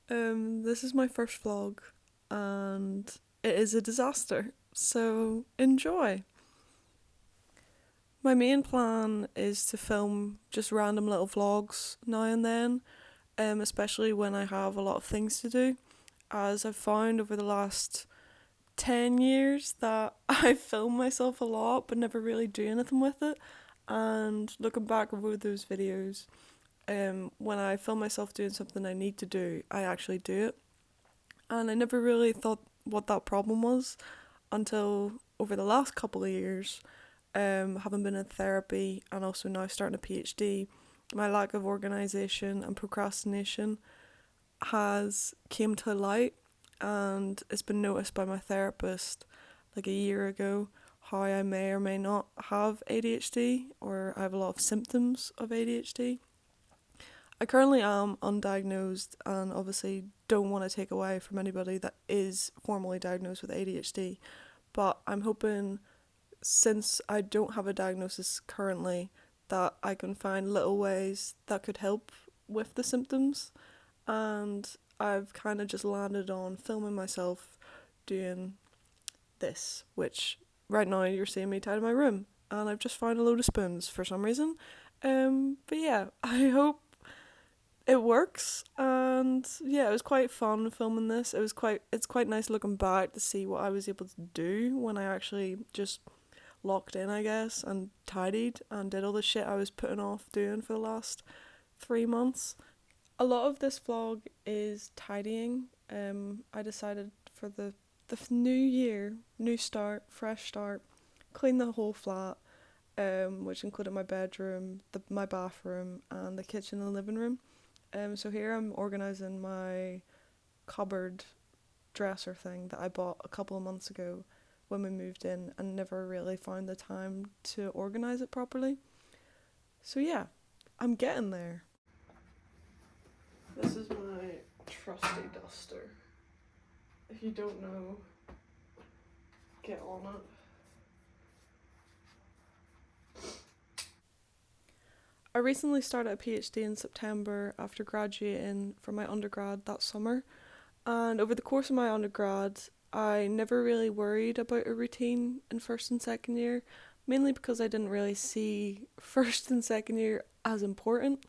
This is my first vlog and it is a disaster, so enjoy. My main plan is to film just random little vlogs now and then, especially when I have a lot of things to do, as I've found over the last 10 years that I film myself a lot but never really do anything with it. And looking back over those videos, when I film myself doing something I need to do, I actually do it. And I never really thought what that problem was until over the last couple of years, having been in therapy and also now starting a PhD, my lack of organisation and procrastination has came to light, and it's been noticed by my therapist like a year ago how I may or may not have ADHD, or I have a lot of symptoms of ADHD. I currently am undiagnosed and obviously don't want to take away from anybody that is formally diagnosed with ADHD, but I'm hoping, since I don't have a diagnosis currently, that I can find little ways that could help with the symptoms. And I've kind of just landed on filming myself doing this, which right now you're seeing me tidy my room, and I've just found a load of spoons for some reason. But yeah, I hope it works, and yeah, it was quite fun filming this. It's quite nice looking back to see what I was able to do when I actually just locked in, I guess, and tidied and did all the shit I was putting off doing for the last 3 months. A lot of this vlog is tidying. I decided for the new year, new start, fresh start, clean the whole flat, which included my bedroom, my bathroom, and the kitchen and living room. So here I'm organising my cupboard dresser thing that I bought a couple of months ago when we moved in and never really found the time to organise it properly. So yeah, I'm getting there. This is my trusty duster. If you don't know, get on it. I recently started a PhD in September after graduating from my undergrad that summer, and over the course of my undergrad, I never really worried about a routine in first and second year, mainly because I didn't really see first and second year as important.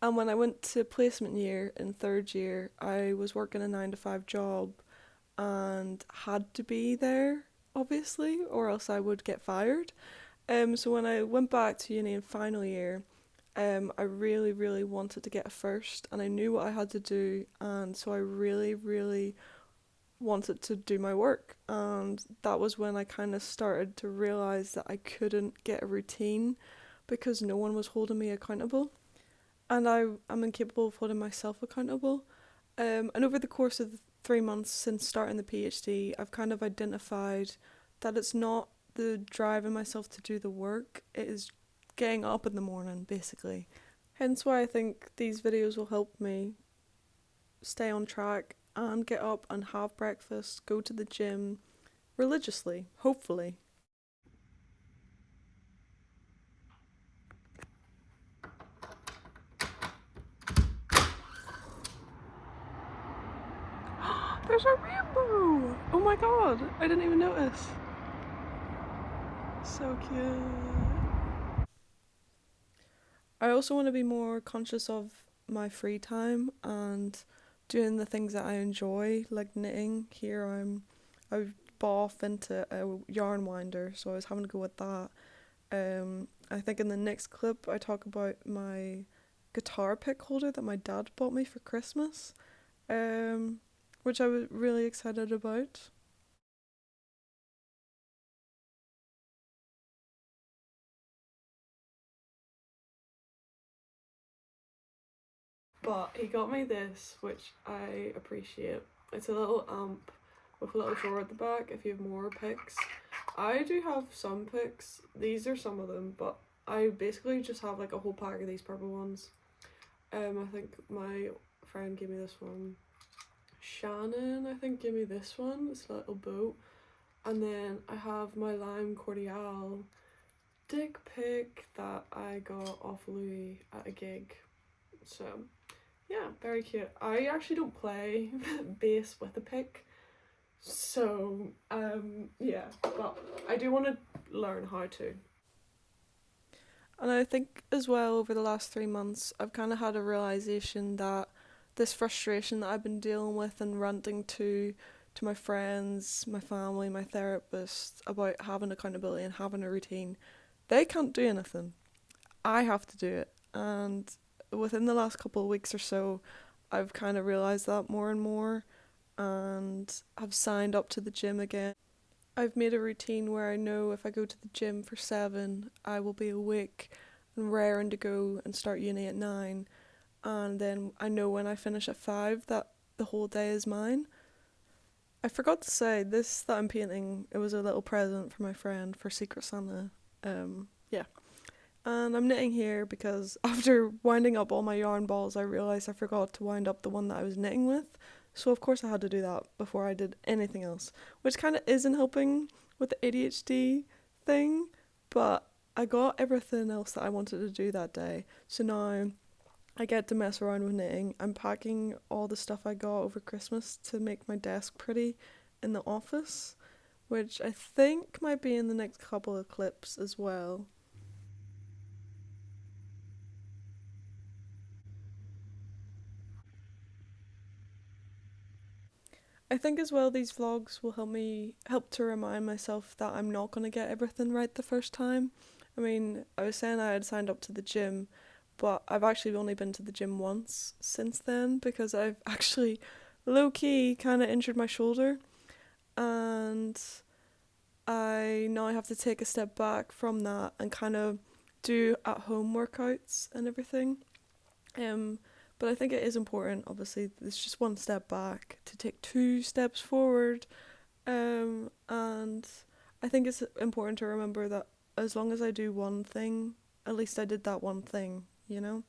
And when I went to placement year in third year, I was working a 9 to 5 job and had to be there, obviously, or else I would get fired. So when I went back to uni in final year, I really, really wanted to get a first, and I knew what I had to do, and so I really, really wanted to do my work. And that was when I kind of started to realize that I couldn't get a routine because no one was holding me accountable, and I am incapable of holding myself accountable. And over the course of the 3 months since starting the PhD, I've kind of identified that it's not the driving myself to do the work, it is getting up in the morning, basically. Hence why I think these videos will help me stay on track and get up and have breakfast, go to the gym religiously, hopefully. There's a rainbow! Oh my god, I didn't even notice. So cute. I also want to be more conscious of my free time and doing the things that I enjoy, like knitting. Here I've bought off into a yarn winder, so I was having to go with that. I think in the next clip I talk about my guitar pick holder that my dad bought me for Christmas, um, which I was really excited about. But he got me this, which I appreciate. It's a little amp with a little drawer at the back if you have more picks. I do have some picks. These are some of them, but I basically just have like a whole pack of these purple ones. I think my friend gave me this one. Shannon, I think, gave me this one. It's a little boat. And then I have my Lime Cordial dick pic that I got off Louis at a gig. So Yeah, very cute. I actually don't play bass with a pick, so yeah, but I do want to learn how to. And I think as well over the last 3 months, I've kind of had a realization that this frustration that I've been dealing with and ranting to my friends, my family, my therapist about having accountability and having a routine, they can't do anything. I have to do it. And within the last couple of weeks or so, I've kind of realized that more and more and have signed up to the gym again. I've made a routine where I know if I go to the gym for 7, I will be awake and raring to go and start uni at 9. And then I know when I finish at 5 that the whole day is mine. I forgot to say, this that I'm painting, it was a little present for my friend for Secret Santa. Yeah. And I'm knitting here because after winding up all my yarn balls, I realised I forgot to wind up the one that I was knitting with. So, of course, I had to do that before I did anything else, which kind of isn't helping with the ADHD thing, but I got everything else that I wanted to do that day. So now I get to mess around with knitting. I'm packing all the stuff I got over Christmas to make my desk pretty in the office, which I think might be in the next couple of clips as well. I think as well these vlogs will help to remind myself that I'm not going to get everything right the first time. I mean, I was saying I had signed up to the gym, but I've actually only been to the gym once since then because I've actually low key kind of injured my shoulder and I now have to take a step back from that and kind of do at home workouts and everything. Um, but I think it is important, obviously, there's just one step back to take 2 steps forward. And I think it's important to remember that as long as I do one thing, at least I did that one thing, you know?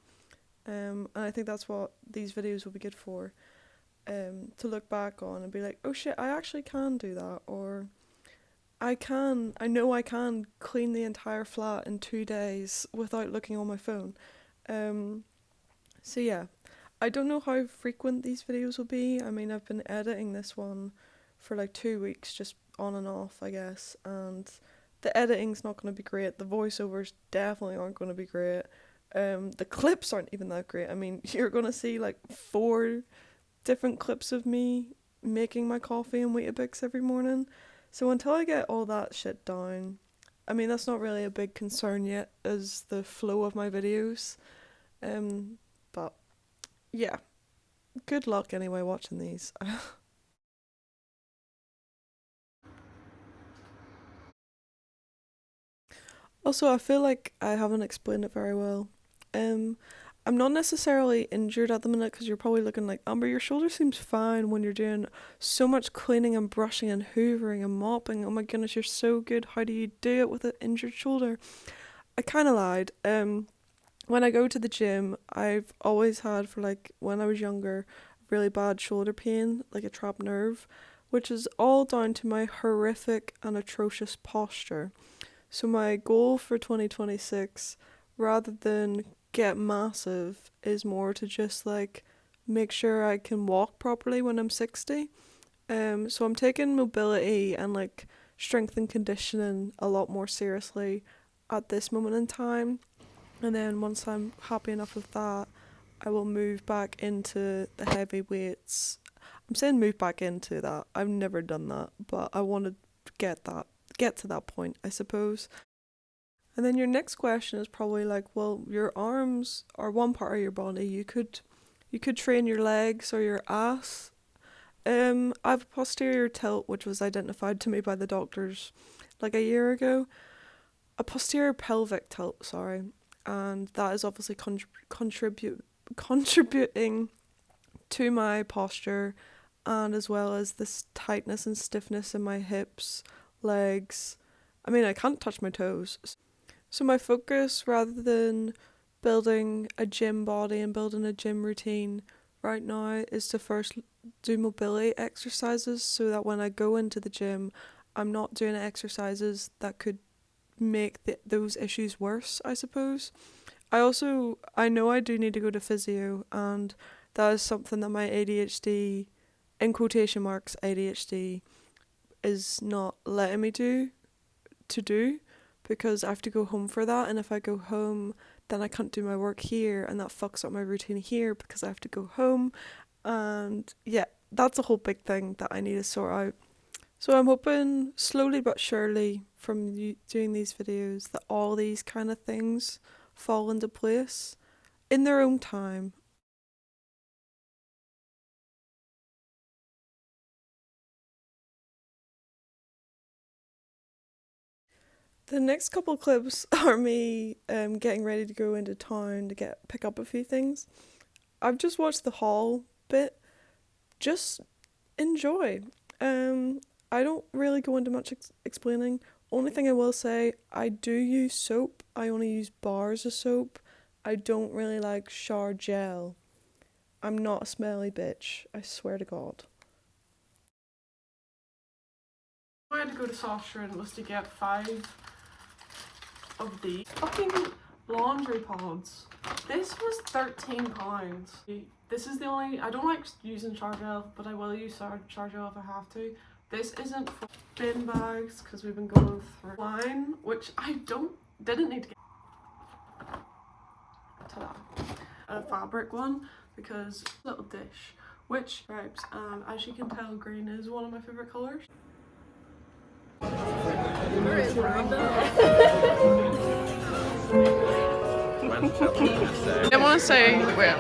And I think that's what these videos will be good for. To look back on and be like, oh shit, I actually can do that. Or I know I can clean the entire flat in 2 days without looking on my phone. Um, so yeah, I don't know how frequent these videos will be. I mean, I've been editing this one for like 2 weeks, just on and off, I guess, and the editing's not going to be great. The voiceovers definitely aren't going to be great. The clips aren't even that great. I mean, you're going to see like 4 different clips of me making my coffee and Weetabix every morning. So until I get all that shit down, I mean, that's not really a big concern yet, as the flow of my videos. But yeah, good luck anyway watching these. Also, I feel like I haven't explained it very well. Um, I'm not necessarily injured at the minute because you're probably looking like, Amber, your shoulder seems fine when you're doing so much cleaning and brushing and hoovering and mopping. Oh my goodness, you're so good. How do you do it with an injured shoulder? I kind of lied. When I go to the gym, I've always had, for like when I was younger, really bad shoulder pain, like a trapped nerve, which is all down to my horrific and atrocious posture. So my goal for 2026, rather than get massive, is more to just like make sure I can walk properly when I'm 60. So I'm taking mobility and like strength and conditioning a lot more seriously at this moment in time. And then once I'm happy enough with that, I will move back into the heavy weights. I'm saying move back into that. I've never done that, but I want to get to that point, I suppose. And then your next question is probably like, well, your arms are one part of your body. You could train your legs or your ass. I have a posterior tilt, which was identified to me by the doctors like a year ago. A posterior pelvic tilt, sorry, and that is obviously contributing to my posture, and as well as this tightness and stiffness in my hips, legs. I mean, I can't touch my toes. So my focus, rather than building a gym body and building a gym routine right now, is to first do mobility exercises so that when I go into the gym, I'm not doing exercises that could make those issues worse, I suppose. I know I do need to go to physio, and that is something that my ADHD, in quotation marks ADHD, is not letting me do, because I have to go home for that, and if I go home then I can't do my work here, and that fucks up my routine here because I have to go home. And yeah, that's a whole big thing that I need to sort out. So I'm hoping slowly but surely from doing these videos that all these kind of things fall into place in their own time. The next couple of clips are me getting ready to go into town to pick up a few things. I've just watched the haul bit. Just enjoy. I don't really go into much explaining. Only thing I will say, I do use soap. I only use bars of soap. I don't really like shower gel. I'm not a smelly bitch, I swear to God. I had to go to Sostra was to get 5 of these fucking laundry pods. This was £13. This is the only, I don't like using shower gel, but I will use shower gel if I have to. This isn't for bin bags because we've been going through line, which I didn't need to get. Ta-da. A fabric one because little dish, which stripes, and as you can tell, green is one of my favourite colours. Where is Rhonda? I want to say where.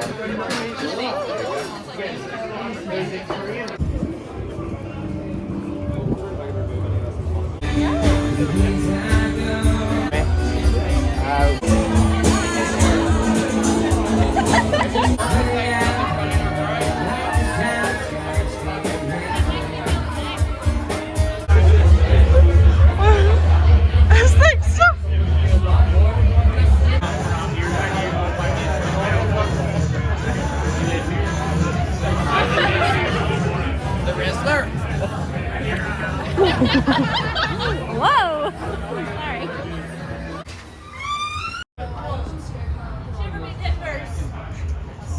Whoa! Sorry.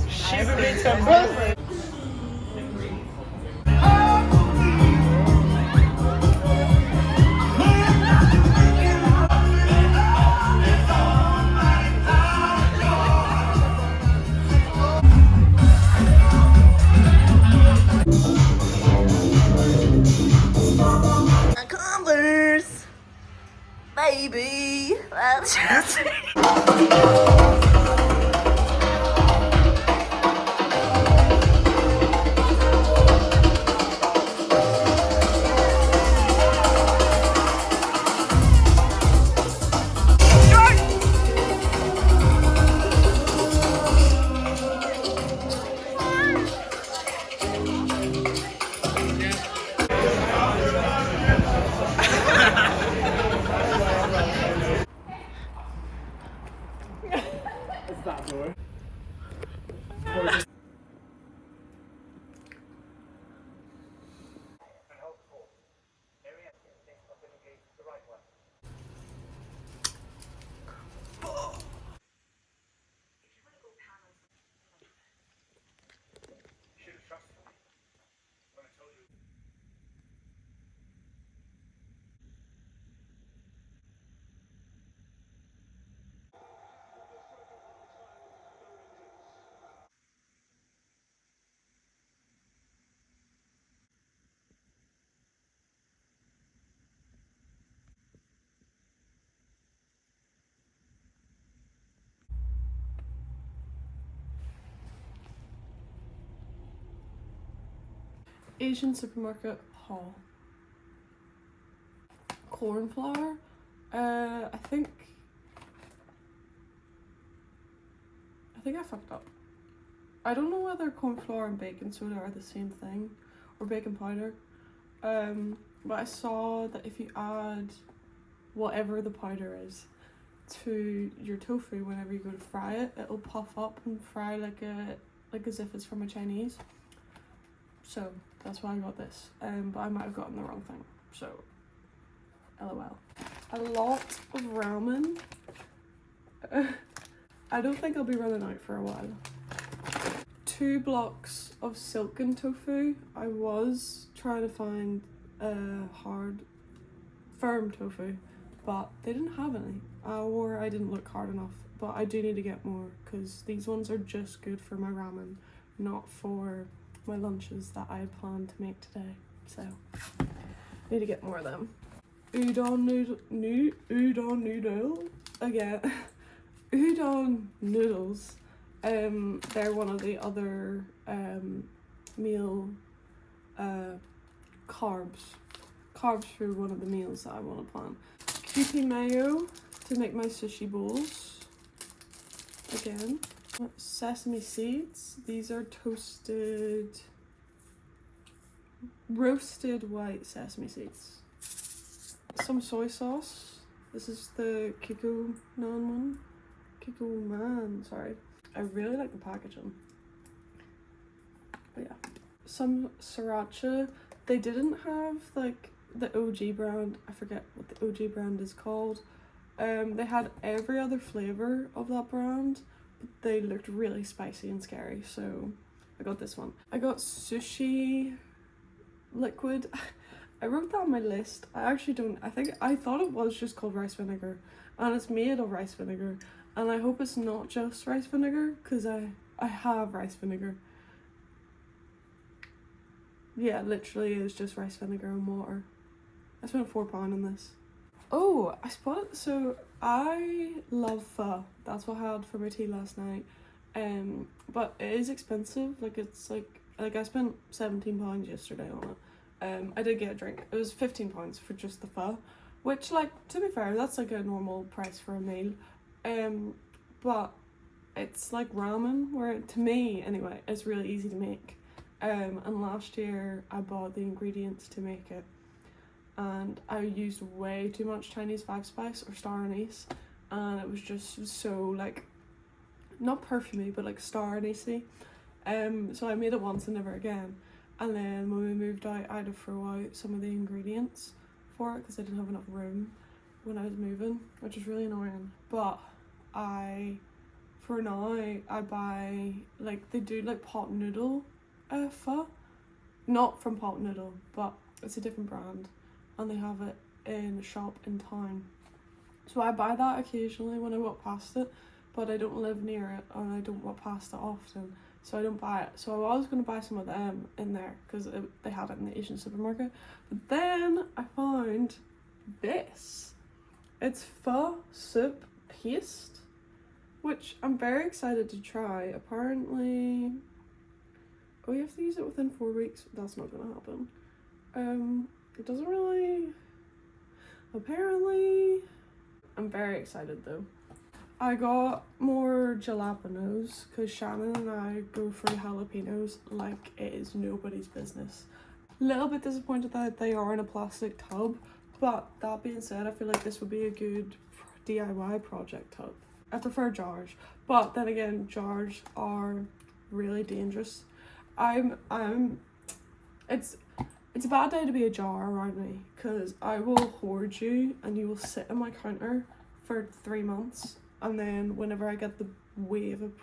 Shiver me timbers. Converse, baby. That's just. That door. Asian supermarket haul. Corn flour. I think I fucked up. I don't know whether corn flour and baking soda are the same thing, or baking powder. But I saw that if you add whatever the powder is to your tofu whenever you go to fry it, it'll puff up and fry like as if it's from a Chinese. So that's why I got this. But I might have gotten the wrong thing. So LOL. A lot of ramen. I don't think I'll be running out for a while. 2 blocks of silken tofu. I was trying to find hard, firm tofu, but they didn't have any, or I didn't look hard enough. But I do need to get more because these ones are just good for my ramen, not for my lunches that I had planned to make today. So need to get more of them. Udon noodle again. Udon noodles. They're one of the other meal carbs for one of the meals that I want to plan. Kewpie mayo to make my sushi bowls. Again, sesame seeds. These are roasted white sesame seeds. Some soy sauce. This is the Kikkoman, sorry. I really like the packaging. But yeah. Some sriracha. They didn't have like the OG brand. I forget what the OG brand is called. They had every other flavour of that brand, but they looked really spicy and scary, so I got this one. I got sushi liquid. I wrote that on my list. I thought it was just called rice vinegar, and it's made of rice vinegar, and I hope it's not just rice vinegar, because I have rice vinegar. Yeah, literally is just rice vinegar and water. I spent £4 on this. Oh, I spotted, so I love pho. That's what I had for my tea last night. But it is expensive. Like it's like I spent £17 yesterday on it. I did get a drink. It was £15 for just the pho, which, like, to be fair, that's like a normal price for a meal. But it's like ramen, where to me anyway, it's really easy to make. And last year I bought the ingredients to make it, and I used way too much Chinese 5-spice or star anise, and it was just so, like, not perfumey, but like star anisey. So I made it once and never again. And then when we moved out, I had to throw out some of the ingredients for it because I didn't have enough room when I was moving, which is really annoying. But for now, I buy, like, they do like pot noodle pho. Not from Pot Noodle, but it's a different brand, and they have it in a shop in town. So I buy that occasionally when I walk past it, but I don't live near it, and I don't walk past it often, so I don't buy it. So I was going to buy some of them in there because they had it in the Asian supermarket. But then I found this. It's pho soup paste, which I'm very excited to try. Apparently, oh, you have to use it within 4 weeks. That's not going to happen. It doesn't really. Apparently, I'm very excited though. I got more jalapenos because Shannon and I go for jalapenos like it is nobody's business. Little bit disappointed that they are in a plastic tub, but that being said, I feel like this would be a good DIY project tub. I prefer jars, but then again, jars are really dangerous. It's a bad day to be a jar around me because I will hoard you and you will sit on my counter for 3 months, and then whenever I get the wave of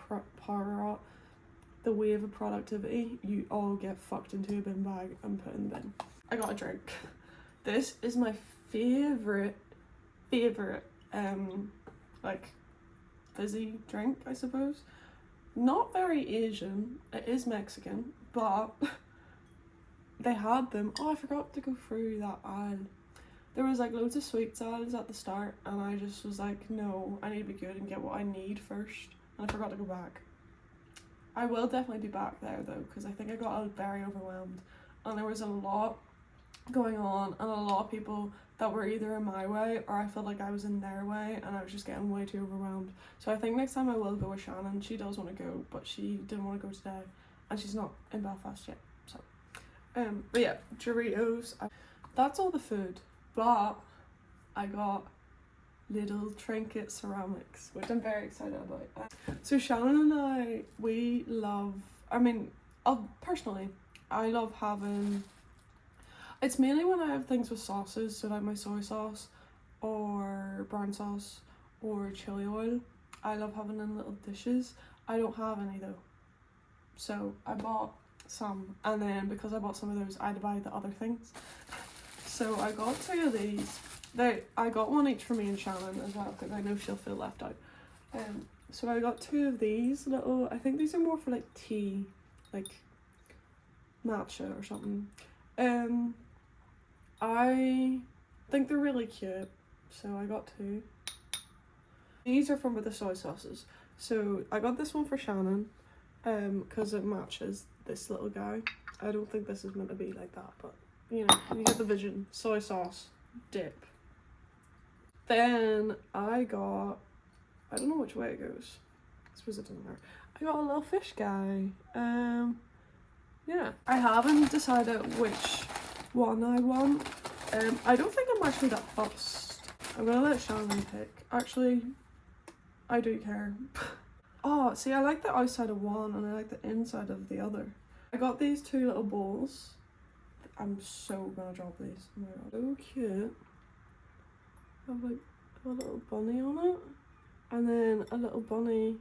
productivity, you all get fucked into a bin bag and put in the bin. I got a drink. This is my favorite like fizzy drink, I suppose. Not very Asian, it is Mexican, but they had them. Oh, I forgot to go through that aisle. There was like loads of sweets aisles at the start, and I just was like, no, I need to be good and get what I need first, and I forgot to go back. I will definitely be back there though, because I think I got very overwhelmed, and there was a lot going on and a lot of people that were either in my way or I felt like I was in their way, and I was just getting way too overwhelmed. So I think next time I will go with Shannon. She does want to go, but she didn't want to go today, and she's not in Belfast yet. So but yeah, Doritos. That's all the food, but I got little trinket ceramics, which I'm very excited about. So Shannon and I, we love, personally, I love having, it's mainly when I have things with sauces, so like my soy sauce or brown sauce or chili oil. I love having in little dishes. I don't have any though. So I bought some, and then because I bought some of those, I had to buy the other things. So I got two of these. I got one each for me and Shannon as well, because I know she'll feel left out. So I got two of these little, I think these are more for like tea, like matcha or something. I think they're really cute, so I got two. These are from with the soy sauces. So I got this one for Shannon, because it matches this little guy. I don't think this is meant to be like that, but you know, you get the vision. Soy sauce dip. Then I got, I don't know which way it goes. I suppose it doesn't matter. I got a little fish guy. Yeah. I haven't decided which one I want. I don't think I'm actually that fussed. I'm gonna let Shannon pick. Actually, I do care. Oh, see, I like the outside of one and I like the inside of the other. I got these two little bowls. I'm so gonna drop these. Oh my god, so cute. Have like a little bunny on it, and then a little bunny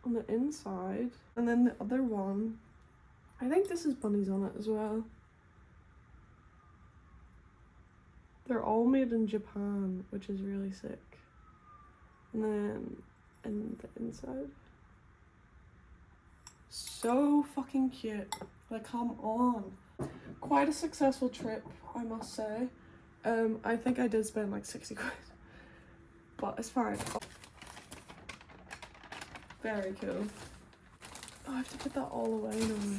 on the inside, and then the other one, I think this is bunnies on it as well. They're all made in Japan, which is really sick. And then in the inside, so fucking cute. Like, come on. Quite a successful trip, I must say. I think I did spend like 60 quid, but it's fine. Very cool. Oh, I have to put that all away now.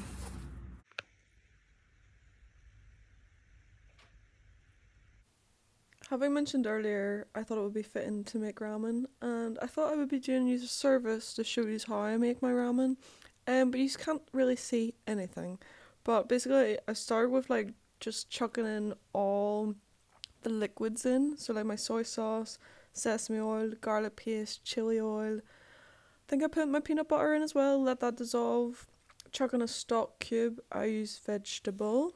Having mentioned earlier, I thought it would be fitting to make ramen, and I thought I would be doing you a service to show you how I make my ramen. But you can't really see anything. But basically, I started with like just chucking in all the liquids in, so like my soy sauce, sesame oil, garlic paste, chili oil. I think I put my peanut butter in as well. Let that dissolve. Chuck in a stock cube. I use vegetable.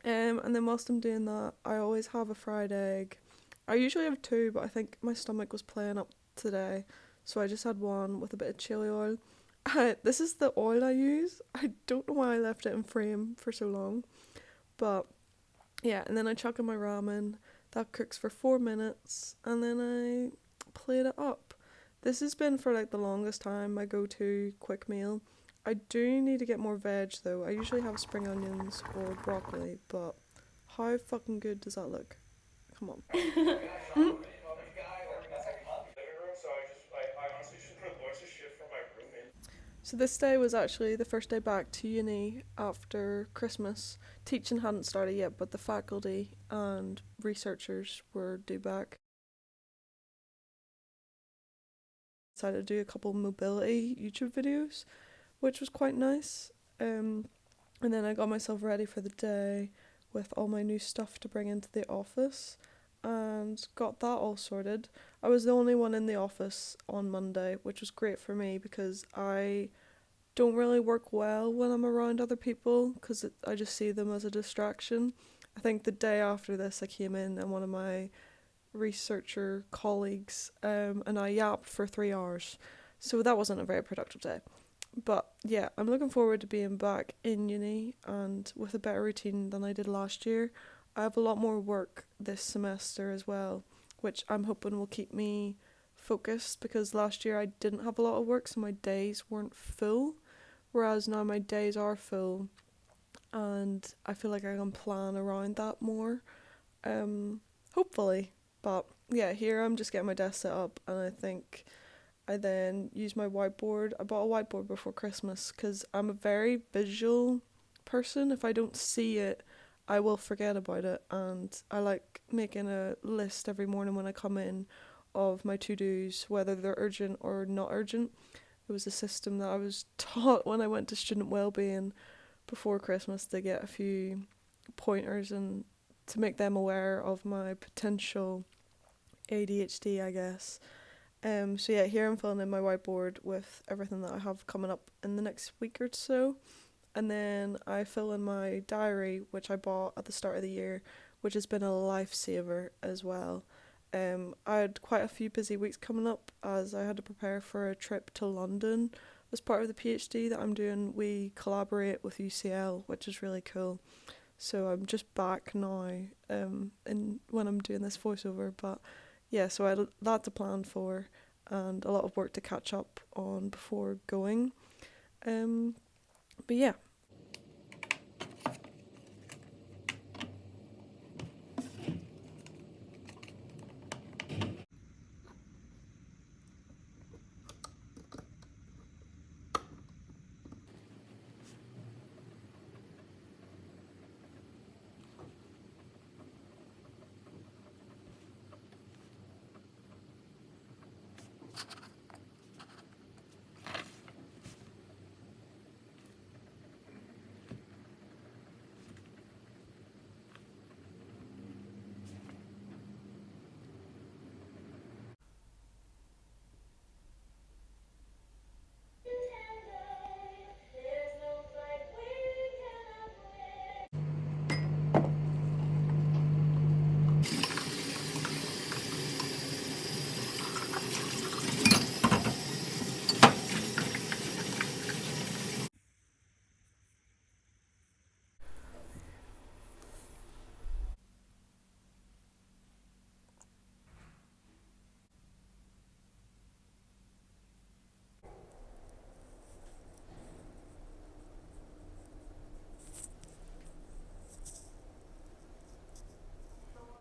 And then whilst I'm doing that, I always have a fried egg. I usually have two, but I think my stomach was playing up today, so I just had one with a bit of chili oil. This is the oil I use. I don't know why I left it in frame for so long, but yeah. And then I chuck in my ramen. That cooks for 4 minutes, and then I plate it up. This has been for like the longest time my go-to quick meal. I do need to get more veg though. I usually have spring onions or broccoli, but how fucking good does that look? Come on. So this day was actually the first day back to uni after Christmas. Teaching hadn't started yet, but the faculty and researchers were due back. Decided to do a couple mobility YouTube videos, which was quite nice. And then I got myself ready for the day with all my new stuff to bring into the office and got that all sorted. I was the only one in the office on Monday, which was great for me because I don't really work well when I'm around other people because I just see them as a distraction. I think the day after this, I came in and one of my researcher colleagues and I yapped for 3 hours. So that wasn't a very productive day. But yeah, I'm looking forward to being back in uni and with a better routine than I did last year. I have a lot more work this semester as well, which I'm hoping will keep me focused because last year I didn't have a lot of work, so my days weren't full, whereas now my days are full and I feel like I can plan around that more. Hopefully. But yeah, here I'm just getting my desk set up and I think I then use my whiteboard. I bought a whiteboard before Christmas because I'm a very visual person. If I don't see it, I will forget about it. And I like making a list every morning when I come in of my to-dos, whether they're urgent or not urgent. It was a system that I was taught when I went to student wellbeing before Christmas to get a few pointers and to make them aware of my potential ADHD, I guess. So yeah, here I'm filling in my whiteboard with everything that I have coming up in the next week or so. And then I fill in my diary, which I bought at the start of the year, which has been a lifesaver as well. I had quite a few busy weeks coming up as I had to prepare for a trip to London as part of the PhD that I'm doing, we collaborate with UCL, which is really cool. So I'm just back now, in when I'm doing this voiceover. But yeah, so I had that to plan for, and a lot of work to catch up on before going. But yeah,